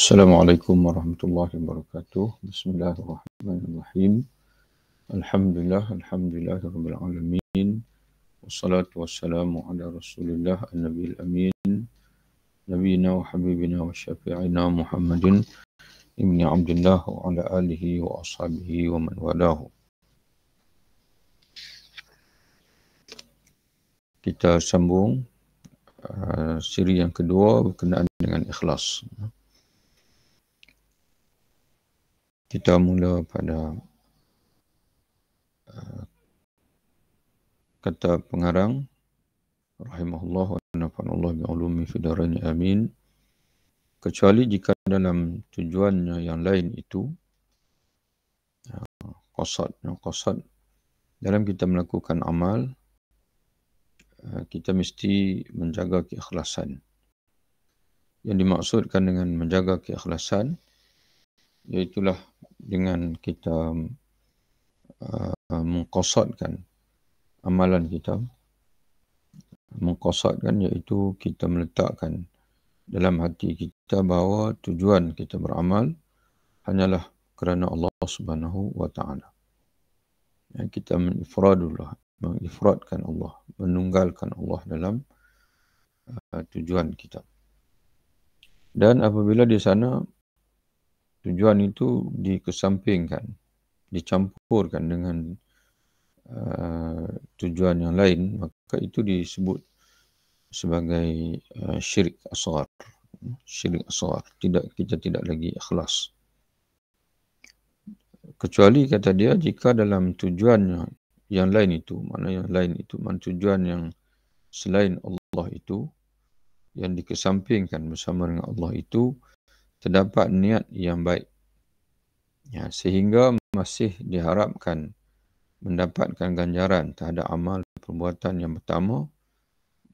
Assalamualaikum warahmatullahi wabarakatuh. Bismillahirrahmanirrahim. Alhamdulillahirabbil alamin. Wassalatu wassalamu ala Rasulillah an-nabiyil amin. Nabiyina wa habibina wa syafi'ina Muhammadin ibni Abdullah wa ala alihi wa ashabihi wa man walahu. Kita sambung siri yang kedua berkenaan dengan ikhlas. Kita mula pada kata pengarang rahimahullah wa nafa'anallah bi'ulumi fi darain amin, kecuali jika dalam tujuannya yang lain itu qasad dalam kita melakukan amal, kita mesti menjaga keikhlasan. Yang dimaksudkan dengan menjaga keikhlasan iaitulah dengan kita mengqasadkan amalan kita. Mengqasadkan iaitu kita meletakkan dalam hati kita bahawa tujuan kita beramal hanyalah kerana Allah Subhanahu wa taala. Kita mengifradkan Allah, menunggalkan Allah dalam tujuan kita. Dan apabila di sana tujuan itu dikesampingkan, dicampurkan dengan tujuan yang lain, maka itu disebut sebagai syirik asghar. Syirik asghar, kita tidak lagi ikhlas. Kecuali kata dia jika dalam tujuannya yang lain itu, tujuan yang selain Allah itu, yang dikesampingkan bersama dengan Allah itu, terdapat niat yang baik, sehingga masih diharapkan mendapatkan ganjaran terhadap amal perbuatan yang pertama,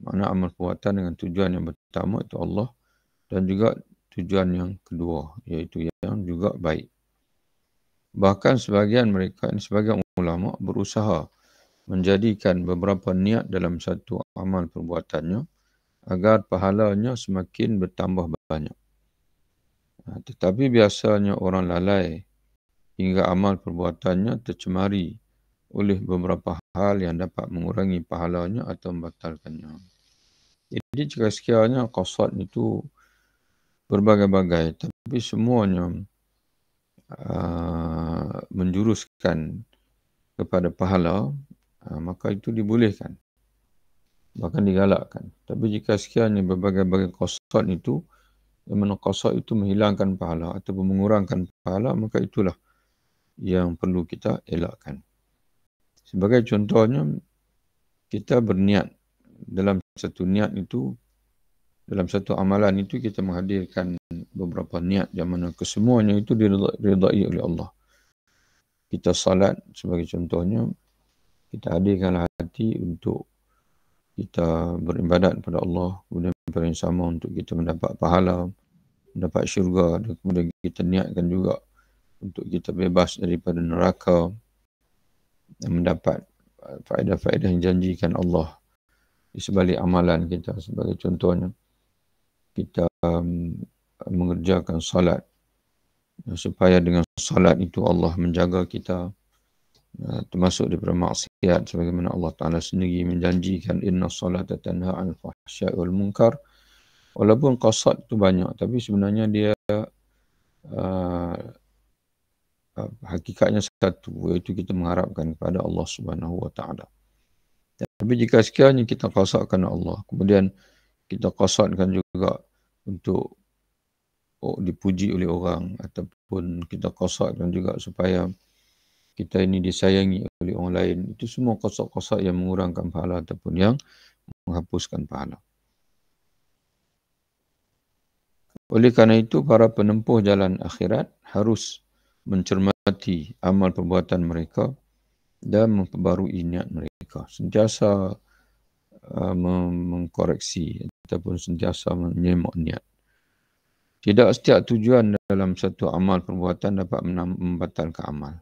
mana amal perbuatan dengan tujuan yang pertama itu Allah, dan juga tujuan yang kedua iaitu yang juga baik. Bahkan sebagian ulama berusaha menjadikan beberapa niat dalam satu amal perbuatannya agar pahalanya semakin bertambah banyak. Tetapi biasanya orang lalai hingga amal perbuatannya tercemari oleh beberapa hal yang dapat mengurangi pahalanya atau membatalkannya. Jadi jika sekiranya qasad itu berbagai-bagai, tapi semuanya menjuruskan kepada pahala, maka itu dibolehkan, bahkan digalakkan. Tapi jika sekiranya berbagai-bagai qasad itu, yang mana qasad itu menghilangkan pahala atau mengurangkan pahala, maka itulah yang perlu kita elakkan. Sebagai contohnya, kita berniat dalam satu niat itu, dalam satu amalan itu kita menghadirkan beberapa niat yang mana kesemuanya itu diridai oleh Allah. Kita salat sebagai contohnya, kita hadirkan hati untuk kita beribadat kepada Allah, kemudian yang sama untuk kita mendapat pahala, mendapat syurga, dan kemudian kita niatkan juga untuk kita bebas daripada neraka dan mendapat faedah-faedah yang janjikan Allah di sebalik amalan kita. Sebagai contohnya, kita mengerjakan salat supaya dengan salat itu Allah menjaga kita termasuk daripada maksiat, sebagaimana Allah Ta'ala sendiri menjanjikan inna salata tanha 'anil fahsya'i wal munkar. Walaupun qasad itu banyak, tapi sebenarnya dia hakikatnya satu, iaitu kita mengharapkan kepada Allah Subhanahu wa taala. Tapi jika sekiranya kita qasadkan Allah, kemudian kita qasadkan juga untuk dipuji oleh orang, ataupun kita qasadkan juga supaya kita ini disayangi oleh orang lain, itu semua qasad-qasad yang mengurangkan pahala ataupun yang menghapuskan pahala. Oleh kerana itu, para penempuh jalan akhirat harus mencermati amal perbuatan mereka dan memperbarui niat mereka. Sentiasa mengkoreksi ataupun sentiasa menyemak niat. Tidak setiap tujuan dalam satu amal perbuatan dapat membatalkan amal.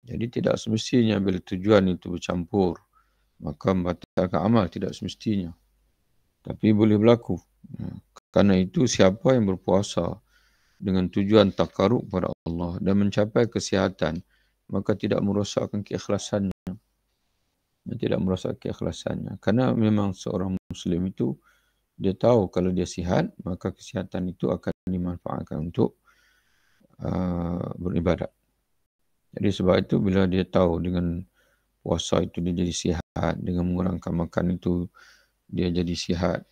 Jadi tidak semestinya bila tujuan itu bercampur, maka membatalkan amal, tidak semestinya. Tapi boleh berlaku. Kerana itu siapa yang berpuasa dengan tujuan takarrub kepada Allah dan mencapai kesihatan, maka tidak merosakkan keikhlasannya. Tidak merosakkan keikhlasannya. Karena memang seorang Muslim itu, dia tahu kalau dia sihat, maka kesihatan itu akan dimanfaatkan untuk beribadat. Jadi sebab itu bila dia tahu dengan puasa itu dia jadi sihat, dengan mengurangkan makan itu dia jadi sihat,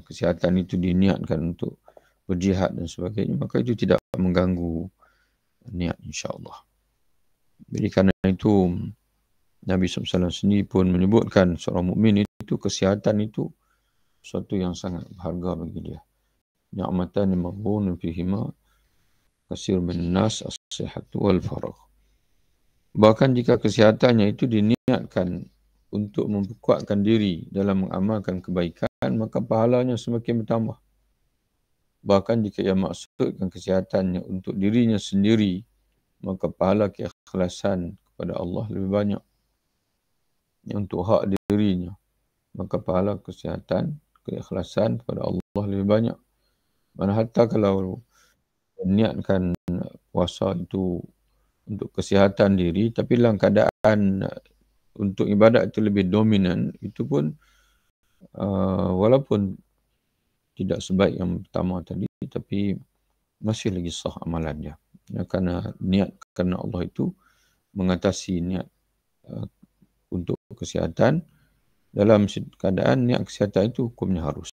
kesihatan itu diniatkan untuk berjihad dan sebagainya, maka itu tidak mengganggu niat insya-Allah. Jadi kerana itu Nabi SAW sendiri pun menyebutkan seorang mukmin itu kesihatan itu sesuatu yang sangat berharga bagi dia. Ni'matan maghbunun fihima katsirun minan nas as-sihhatu wal faragh. Bahkan jika kesehatannya itu diniatkan untuk memperkuatkan diri dalam mengamalkan kebaikan, maka pahalanya semakin bertambah. Bahkan jika ia maksudkan kesehatannya untuk dirinya sendiri, maka pahala keikhlasan kepada Allah lebih banyak. Untuk hak dirinya, maka pahala kesehatan, keikhlasan kepada Allah lebih banyak. Mana hatta kalau niatkan puasa itu untuk kesihatan diri, tapi dalam keadaan untuk ibadat itu lebih dominan, itu pun walaupun tidak sebaik yang pertama tadi, tapi masih lagi sah amalan dia. Kerana niat kerana Allah itu mengatasi niat untuk kesihatan. Dalam keadaan niat kesihatan itu hukumnya harus.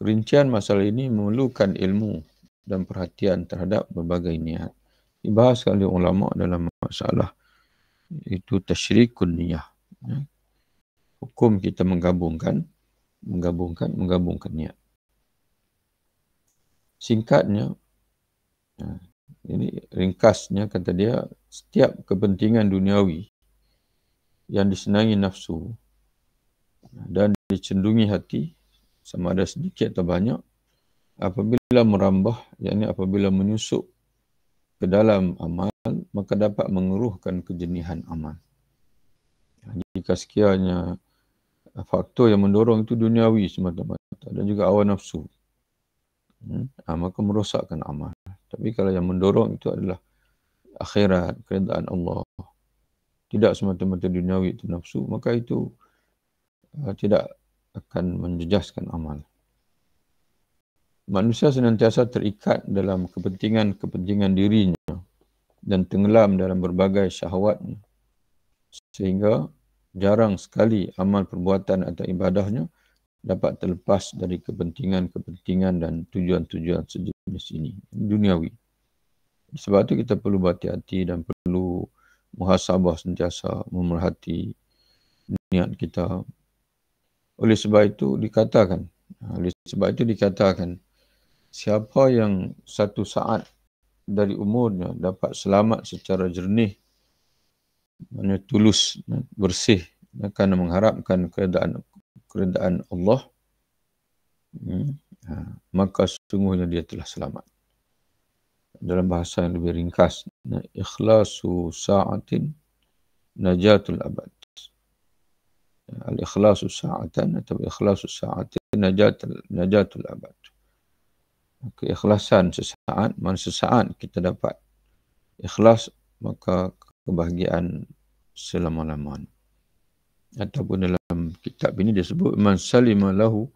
Rincian masalah ini memerlukan ilmu dan perhatian terhadap berbagai niat. Dibahas oleh ulama dalam masalah itu tasyrikun niyah. Hukum kita menggabungkan niat. Singkatnya, ini ringkasnya kata dia, setiap kepentingan duniawi yang disenangi nafsu dan dicendungi hati, sama ada sedikit atau banyak, apabila merambah, yakni apabila menyusup ke dalam amal, maka dapat mengeruhkan kejenihan amal. Jika sekiranya faktor yang mendorong itu duniawi semata-mata dan juga hawa nafsu, maka merosakkan amal. Tapi kalau yang mendorong itu adalah akhirat, keredaan Allah, tidak semata-mata duniawi itu nafsu, maka itu tidak akan menjejaskan amal. Manusia senantiasa terikat dalam kepentingan dirinya dan tenggelam dalam berbagai syahwatnya, sehingga jarang sekali amal perbuatan atau ibadahnya dapat terlepas dari kepentingan dan tujuan-tujuan sejenis ini, duniawi. Sebab itu kita perlu berhati-hati dan perlu muhasabah sentiasa, memerhati niat kita. Oleh sebab itu dikatakan, siapa yang satu saat dari umurnya dapat selamat secara jernih, maknanya tulus, bersih, kerana mengharapkan keredaan Allah, maka sesungguhnya dia telah selamat. Dalam bahasa yang lebih ringkas, ikhlasu sa'atin najatul abad. Al-ikhlasu sa'atan atau ikhlasu sa'atin najatul abad. Keikhlasan sesaat, mana sesaat kita dapat ikhlas, maka kebahagiaan selama-lamanya. Ataupun dalam kitab ini disebut man salima lahu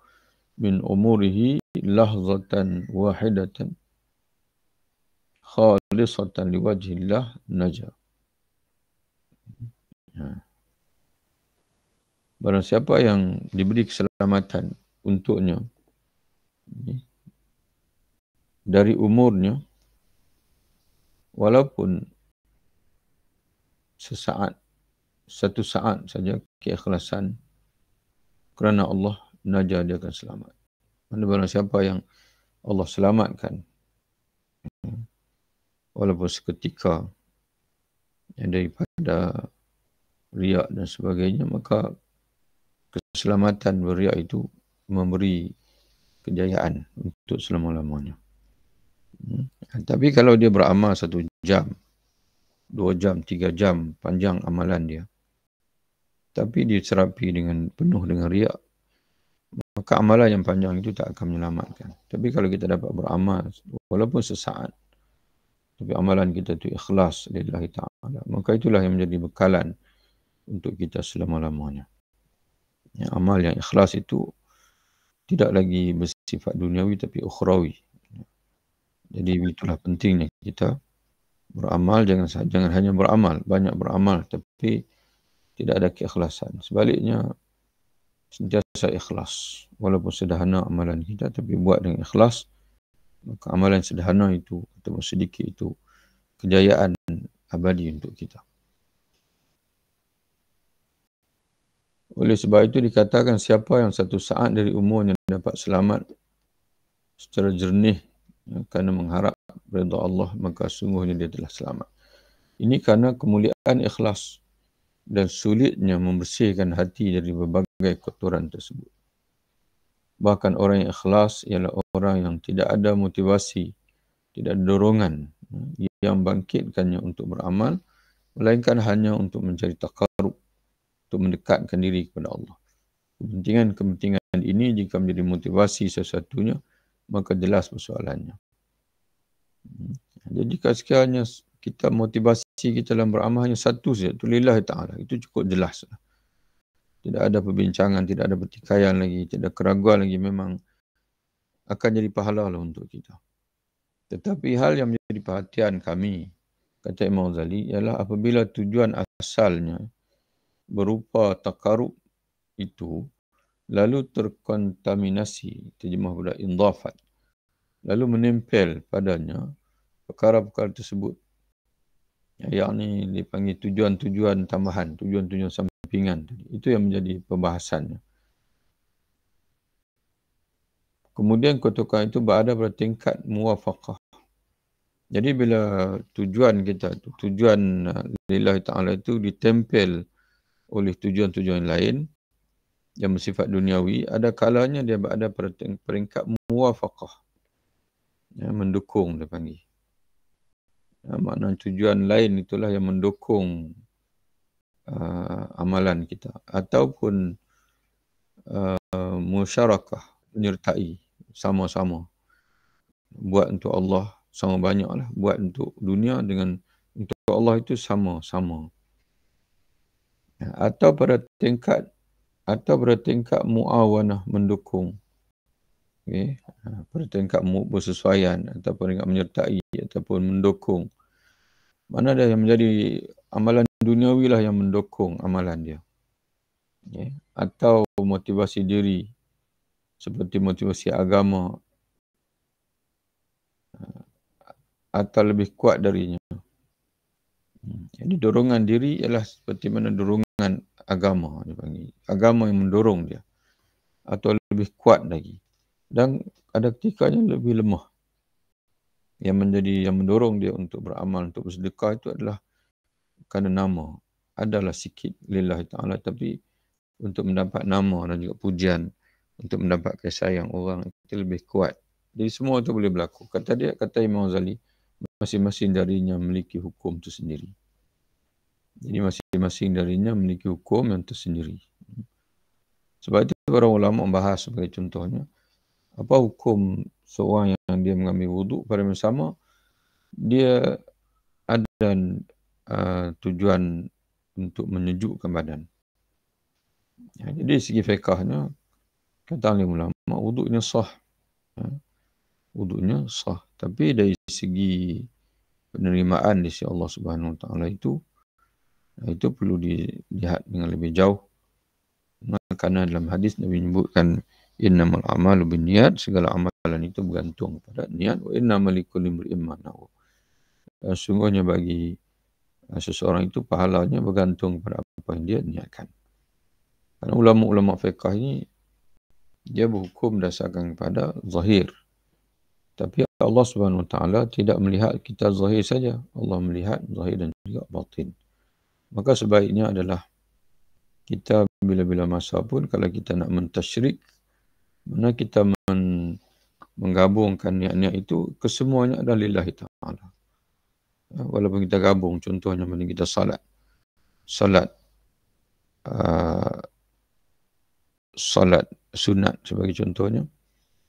min umurihi lahzatan wahidatan khalisatan liwajhillah naja. Barang siapa yang diberi keselamatan untuknya dari umurnya, walaupun satu saat saja keikhlasan kerana Allah, naja, dia akan selamat. Mana barang siapa yang Allah selamatkan walaupun seketika daripada riak dan sebagainya, maka keselamatan beriak itu memberi kejayaan untuk selama-lamanya. Tapi kalau dia beramal 1 jam, 2 jam, 3 jam, panjang amalan dia, tapi diserapi penuh dengan riak, maka amalan yang panjang itu tak akan menyelamatkan. Tapi kalau kita dapat beramal, walaupun sesaat, tapi amalan kita itu ikhlas lillahi ta'ala, maka itulah yang menjadi bekalan untuk kita selama-lamanya. Ya, amal yang ikhlas itu tidak lagi bersifat duniawi tapi ukhrawi. Jadi itulah pentingnya kita beramal, jangan hanya beramal, banyak beramal tapi tidak ada keikhlasan. Sebaliknya, sentiasa ikhlas. Walaupun sederhana amalan kita, tapi buat dengan ikhlas, maka amalan sederhana itu, atau sedikit itu, kejayaan abadi untuk kita. Oleh sebab itu dikatakan siapa yang satu saat dari umurnya dapat selamat secara jernih kerana mengharap redha Allah, maka sungguhnya dia telah selamat. Ini kerana kemuliaan ikhlas dan sulitnya membersihkan hati dari berbagai kotoran tersebut. Bahkan orang yang ikhlas ialah orang yang tidak ada motivasi, tidak ada dorongan yang bangkitkannya untuk beramal, melainkan hanya untuk mencari taqarrub, untuk mendekatkan diri kepada Allah. Kepentingan ini jika menjadi motivasi sesuatunya, maka jelas persoalannya. Jadi jika sekiranya kita motivasi kita dalam beramal hanya satu saja, itu lillahi ta'ala, itu cukup jelas. Tidak ada perbincangan, tidak ada pertikaian lagi, tidak ada keraguan lagi, memang akan jadi pahala lah untuk kita. Tetapi hal yang menjadi perhatian kami, kata Imam Ghazali, ialah apabila tujuan asalnya berupa takarub itu, lalu terkontaminasi, terjemah pada indhafat, lalu menempel padanya perkara-perkara tersebut, yang ini dipanggil tujuan-tujuan tambahan, tujuan-tujuan sampingan. Itu yang menjadi pembahasannya. Kemudian kotokan itu berada pada tingkat muwafaqah. Jadi bila tujuan kita, tujuan lillahi ta'ala itu ditempel oleh tujuan-tujuan lain yang bersifat duniawi, ada kalanya dia berada pada peringkat muwafaqah. Ya, mendukung dia panggil. Ya, makna tujuan lain itulah yang mendukung amalan kita. Ataupun musyarakah, menyertai sama-sama. Buat untuk Allah sama banyaklah. Buat untuk dunia dengan untuk Allah itu sama-sama. Ya, atau pada tingkat muawanah, mendukung. Okay. Pada tingkat bersesuaian ataupun tingkat menyertai ataupun mendukung. Mana ada yang menjadi amalan duniawi lah yang mendukung amalan dia. Okay. Atau motivasi diri seperti motivasi agama atau lebih kuat darinya. Jadi dorongan diri ialah seperti mana dorongan agama dipanggil. Agama yang mendorong dia atau lebih kuat lagi. Dan ada ketikanya lebih lemah. Yang mendorong dia untuk beramal, untuk bersedekah itu adalah kerana nama. Adalah sikit lillahi ta'ala, tapi untuk mendapat nama dan juga pujian, untuk mendapat kasih sayang orang, itu lebih kuat. Jadi semua itu boleh berlaku. Kata Imam Ghazali, masing-masing darinya memiliki hukum tersendiri. Jadi masing-masing darinya memiliki hukum yang tersendiri. Sebab itu para ulama membahas sebagai contohnya, apa hukum seorang yang dia mengambil wuduk pada masa sama, dia ada tujuan untuk menyejukkan badan. Ya, jadi segi fiqahnya, kata ulama, wuduknya sah. Ya, wuduknya sah. Tapi dari segi penerimaan di sisi Allah Subhanahu Wa Taala itu perlu dilihat dengan lebih jauh. Kerana dalam hadis Nabi menyebutkan innamal a'malu binniyat, segala amalan itu bergantung pada niat. Wa innamal likulli imri'in ma nawa. Sungguhnya bagi seseorang itu pahalanya bergantung pada apa yang dia niatkan. Karena ulama-ulama fiqh ini dia berhukum berdasarkan kepada zahir. Tapi Allah Subhanahu Wa Taala tidak melihat kita zahir saja. Allah melihat zahir dan juga batin. Maka sebaiknya adalah kita bila-bila masa pun kalau kita nak mentasyrik, mana kita menggabungkan niat-niat itu, kesemuanya adalah lillahi ta'ala. Walaupun kita gabung, contohnya mana kita salat sunat sebagai contohnya,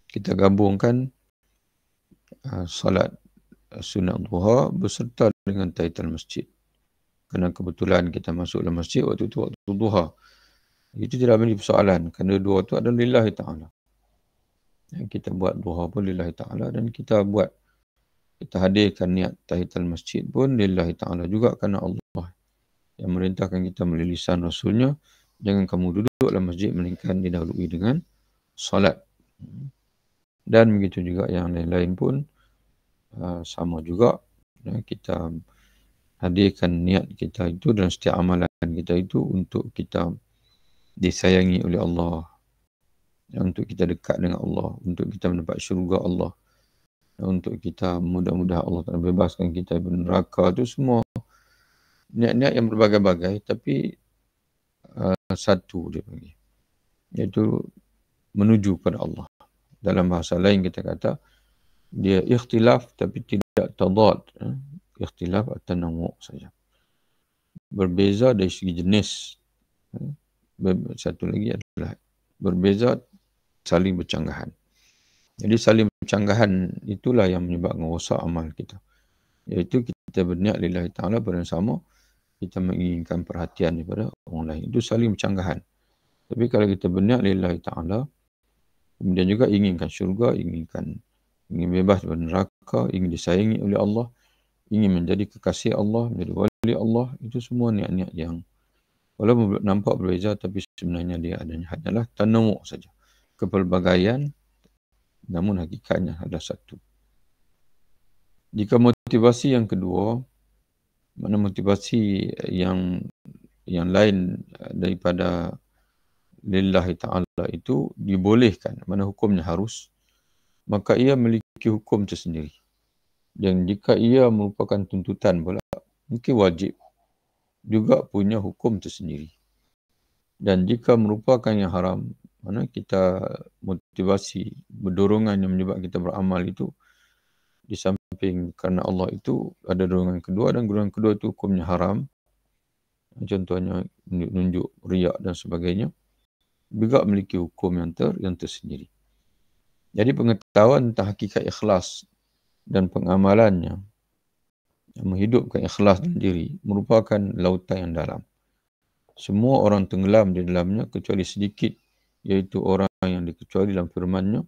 kita gabungkan salat sunat duha beserta dengan tahiyatul masjid. Kerana kebetulan kita masuk dalam masjid waktu itu waktu duha. Itu tidak menjadi persoalan kerana dua itu adalah lillahi ta'ala. Kita buat duha pun lillahi ta'ala dan kita hadirkan niat tahiyatul masjid pun lillahi ta'ala juga kerana Allah yang merintahkan kita melalui lisan Rasulnya, jangan kamu duduk dalam masjid melainkan didahului dengan salat. Dan begitu juga yang lain-lain pun sama juga. Kita hadirkan niat kita itu dan setiap amalan kita itu untuk kita disayangi oleh Allah, untuk kita dekat dengan Allah, untuk kita mendapat syurga Allah, untuk kita mudah-mudahan Allah akan bebaskan kita dari neraka. Itu semua niat-niat yang berbagai-bagai, tapi satu dia panggil, iaitu menuju kepada Allah. Dalam bahasa lain kita kata dia ikhtilaf tapi tidak tadad, ikhtilaf atau tanawwu saja, berbeza dari segi jenis. Satu lagi adalah berbeza saling bercanggahan. Jadi saling bercanggahan itulah yang menyebabkan rosak amal kita, iaitu kita berniat lillahi ta'ala bersama kita menginginkan perhatian daripada orang lain. Itu saling bercanggahan. Tapi kalau kita berniat lillahi ta'ala, kemudian juga inginkan syurga, ingin bebas dari neraka, ingin disayangi oleh Allah, ingin menjadi kekasih Allah, menjadi wali Allah, itu semua niat-niat yang walaupun nampak berbeza, tapi sebenarnya dia hanyalah tanawwu saja, kepelbagaian, namun hakikatnya adalah satu. Jika motivasi yang kedua, mana motivasi yang lain daripada lillahi ta'ala itu dibolehkan, mana hukumnya harus, maka ia memiliki hukum tersendiri. Dan jika ia merupakan tuntutan pula, mungkin wajib juga punya hukum tersendiri. Dan jika merupakan yang haram, mana kita motivasi, berdorongan yang menyebabkan kita beramal itu, di samping kerana Allah itu ada dorongan kedua, dan dorongan kedua itu hukumnya haram. Contohnya menunjuk riak dan sebagainya, juga memiliki hukum yang tersendiri. Jadi pengetahuan tentang hakikat ikhlas dan pengamalannya, menghidupkan ikhlas dalam diri, merupakan lautan yang dalam. Semua orang tenggelam di dalamnya kecuali sedikit, iaitu orang yang dikecuali dalam firman-Nya,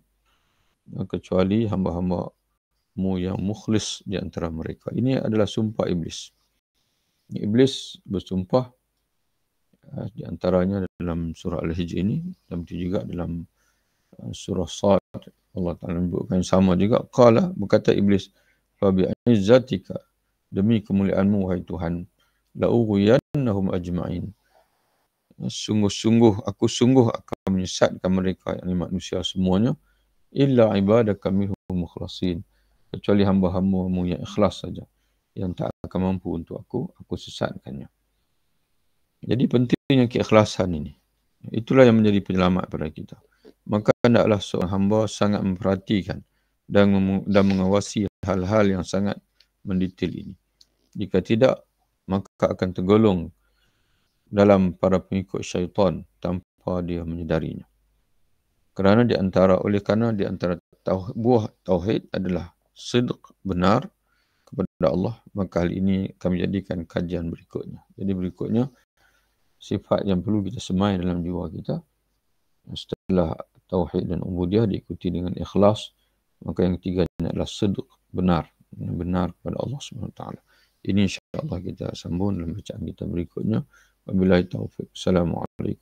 kecuali hamba-hamba-Mu yang mukhlis di antara mereka. Ini adalah sumpah iblis. Iblis bersumpah di antaranya dalam surah Al-Hijr ini, dan juga dalam surah Sad. Allah Ta'ala menyebutkan sama juga. Qala, berkata iblis, fa bi'izzatika, demi kemuliaanmu wahai Tuhan, la'ughwiyannahum ajma'in. Sungguh-sungguh aku akan menyesatkan mereka, yakni manusia semuanya, illa ibadaka minhum mukhlasin, kecuali hamba-hamba-Mu yang ikhlas saja, yang tak akan mampu untuk aku sesatkannya. Jadi pentingnya keikhlasan ini. Itulah yang menjadi penyelamat pada kita. Maka hendaklah seorang hamba sangat memperhatikan dan mengawasi hal-hal yang sangat mendetail ini. Jika tidak, maka akan tergolong dalam para pengikut syaitan tanpa dia menyedarinya. Kerana di antara buah tauhid adalah sidq, benar kepada Allah. Maka hal ini kami jadikan kajian berikutnya. Jadi berikutnya, sifat yang perlu kita semai dalam jiwa kita setelah tauhid dan ubudiyah diikuti dengan ikhlas, maka yang ketiga adalah sidq, benar kepada Allah SWT. Ini insya-Allah kita sambung dalam bacaan kita berikutnya. Wabillahi taufiq. Assalamualaikum.